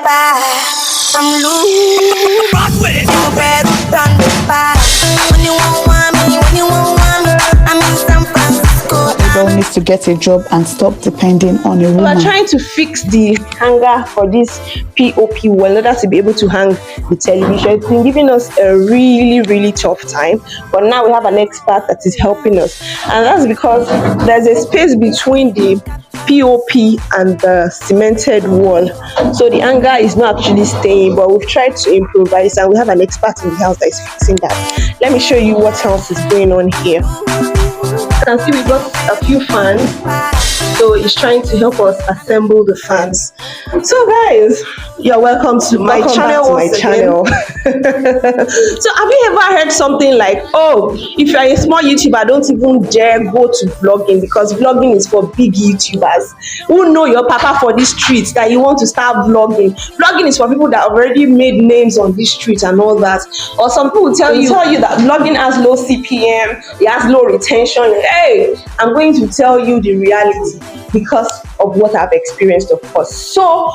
I'm loose. Rock with it. You better turn the back. When you won't want me, I'm in San Francisco. Girl needs to get a job and stop depending on a woman. We are trying to fix the hanger for this POP well in order to be able to hang the television. It's been giving us a really tough time, but now we have an expert that is helping us, and that's because there's a space between the POP and the cemented wall, so the hanger is not actually staying, but we've tried to improvise and we have an expert in the house that is fixing that. Let me show you what else is going on here. You can see we got a few fans, so he's trying to help us assemble the fans. So guys, you're welcome to my channel. So have you ever heard something like, oh, if you're a small YouTuber, don't even dare go to vlogging because vlogging is for big YouTubers who know your papa for these streets that you want to start vlogging. Vlogging is for people that already made names on these streets and all that. Or some people will tell you that vlogging has low CPM, it has low retention. Hey, I'm going to tell you the reality because of what I've experienced, of course. So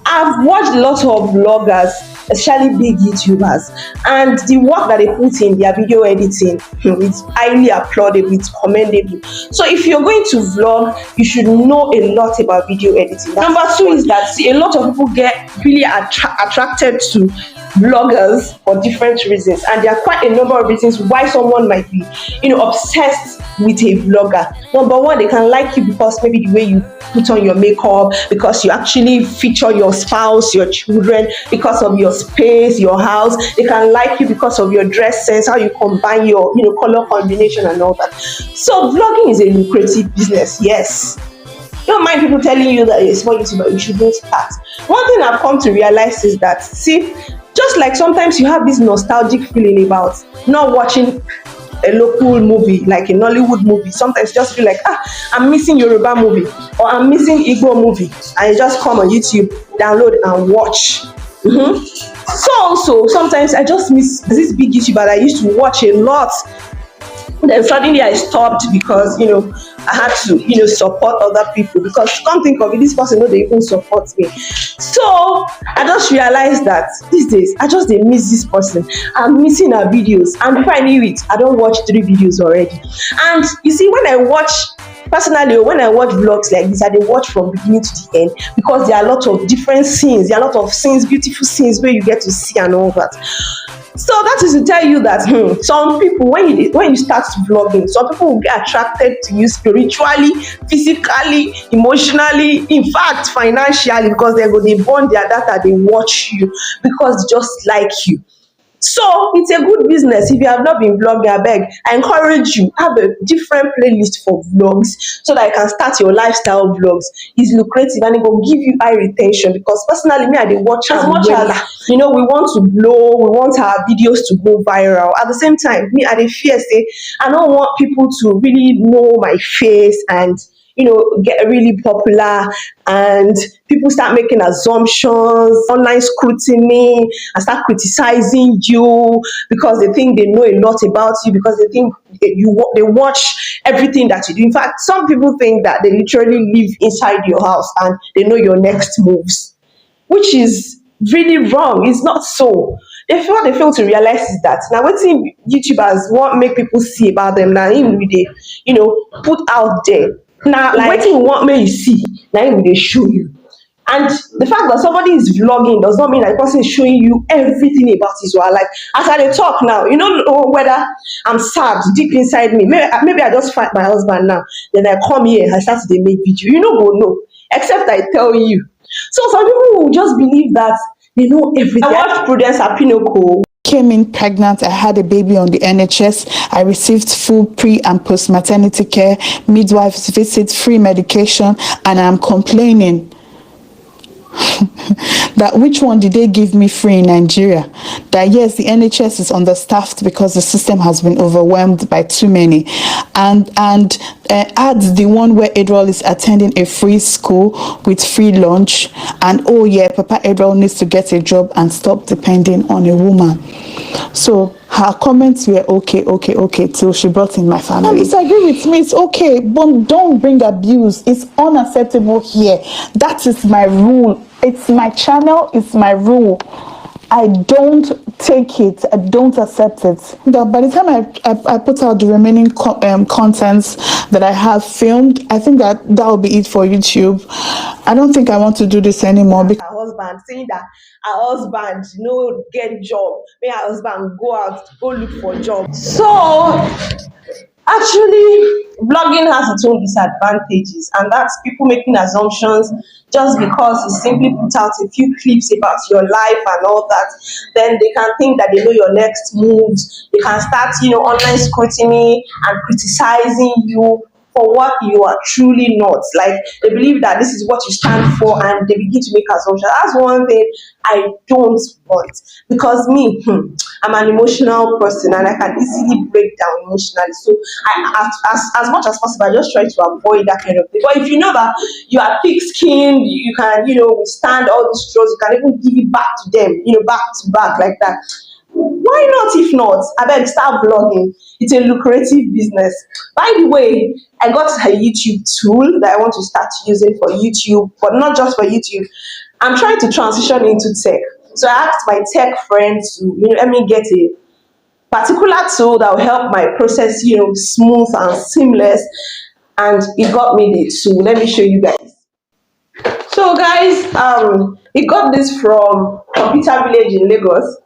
I've watched a lot of vloggers, especially big YouTubers, and the work that they put in their video editing, it's highly applaudable, it's commendable. So if you're going to vlog, you should know a lot about video editing. Number two is that a lot of people get really attracted to vloggers for different reasons, and there are quite a number of reasons why someone might be obsessed with a vlogger. Number one, they can like you because maybe the way you put on your makeup, because you actually feature your spouse, your children, because of your space, your house. They can like you because of your dress sense, how you combine your color combination and all that. So vlogging is a lucrative business, yes. Don't mind people telling you that you're a small YouTuber, you shouldn't start. One thing I've come to realize is that, see, just like sometimes you have this nostalgic feeling about not watching a local movie, like a Nollywood movie. Sometimes you just feel like, I'm missing Yoruba movie or I'm missing Igbo movie, and you just come on YouTube, download and watch. So also, sometimes I just miss this big YouTuber that I used to watch a lot. Then suddenly I stopped because I had to support other people, because come think of it, this person they even support me. So I just realized that these days I just miss this person. I'm missing her videos, and before I knew it, I don't watch 3 videos already. And you see, when I watch vlogs like this, I watch from beginning to the end, because there are a lot of different scenes, there are a lot of scenes, beautiful scenes where you get to see and all that. So that is to tell you that some people, when you start vlogging, some people will get attracted to you spiritually, physically, emotionally, in fact financially, because they burn their data, they watch you because they just like you. So it's a good business. If you have not been vlogging, I beg, I encourage you, have a different playlist for vlogs so that you can start your lifestyle vlogs. It's lucrative and it will give you high retention, because personally, me, I dey watch as much as we want to blow, we want our videos to go viral. At the same time, me, I dey fear say I don't want people to really know my face and get really popular, and people start making assumptions, online scrutiny, and start criticizing you because they think they know a lot about you, because they think they watch everything that you do. In fact, some people think that they literally live inside your house and they know your next moves, which is really wrong. It's not so. What they fail to realize is that now what YouTubers want make people see about them, now even they put out there. Now, like, what you want me to see, now they show you. And the fact that somebody is vlogging does not mean that the person is showing you everything about his life. As I talk now, you don't know whether I'm sad deep inside me. Maybe I just fight my husband now. Then I come here and I start to make video. You go no, except I tell you. So some people will just believe that they know everything. I watched Prudence Apinoko. Came in pregnant, I had a baby on the NHS, I received full pre and post maternity care, midwives visit, free medication, and I'm complaining that which one did they give me free in Nigeria? That yes, the NHS is understaffed because the system has been overwhelmed by too many, and add the one where Adriel is attending a free school with free lunch, and oh yeah, Papa Adriel needs to get a job and stop depending on a woman. So her comments were okay till she brought in my family. Don't disagree with me, it's okay, but don't bring abuse. It's unacceptable here. That is my rule It's my channel, it's my rule. I don't take it, I don't accept it. But by the time I put out the remaining contents that I have filmed, I think that will be it for YouTube. I don't think I want to do this anymore. Her husband saying that her husband no get job, make her husband go out, go look for job. So actually, blogging has its own disadvantages, and that's people making assumptions just because you simply put out a few clips about your life and all that. Then they can think that they know your next moves. They can start, online scrutiny and criticizing you for what you are truly not. Like they believe that this is what you stand for, and they begin to make assumptions. That's one thing I don't want, because me, I'm an emotional person and I can easily break down emotionally. So as much as possible, I just try to avoid that kind of thing. But if you know that you are thick skinned, you can, withstand all these strokes, you can even give it back to them, back to back like that. Why not? If not, I beg, start vlogging. It's a lucrative business. By the way, I got a YouTube tool that I want to start using for YouTube, but not just for YouTube. I'm trying to transition into tech. So I asked my tech friend to let me get a particular tool that will help my process, smooth and seamless. And it got me the tool. Let me show you guys. So guys, he got this from Computer Village in Lagos.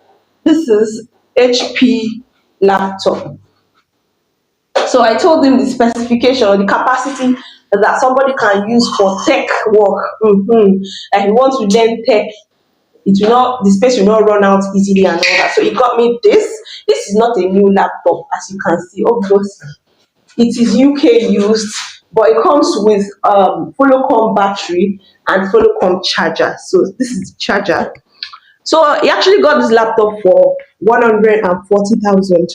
This is HP laptop. So I told him the specification or the capacity that somebody can use for tech work. Like you want to learn tech, the space will not run out easily and all that. So he got me this. This is not a new laptop, as you can see. Obviously, it is UK used, but it comes with Folocom battery and Folocom charger. So this is the charger. So he actually got this laptop for 140,000,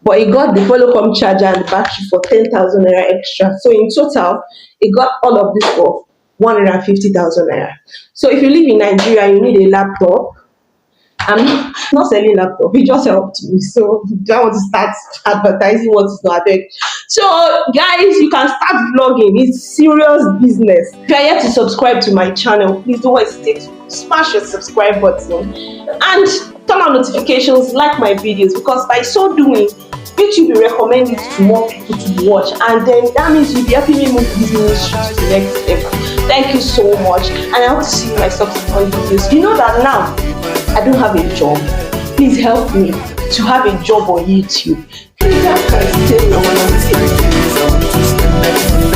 but he got the Folocom charger and the battery for 10,000 naira extra. So in total, he got all of this for 150,000 naira. So if you live in Nigeria, you need a laptop. I'm not selling laptop. He just helped me. So do I want to start advertising what is not big? So guys, you can start vlogging. It's serious business. If you are yet to subscribe to my channel, please don't hesitate to smash your subscribe button and turn on notifications, like my videos, because by so doing, YouTube will recommend it to more people to watch, and then that means you'll be helping me move this ministry to the next step. Thank you so much, and I hope to see you in my subsequent videos. You know that now I don't have a job. Please help me to have a job on YouTube. Please help my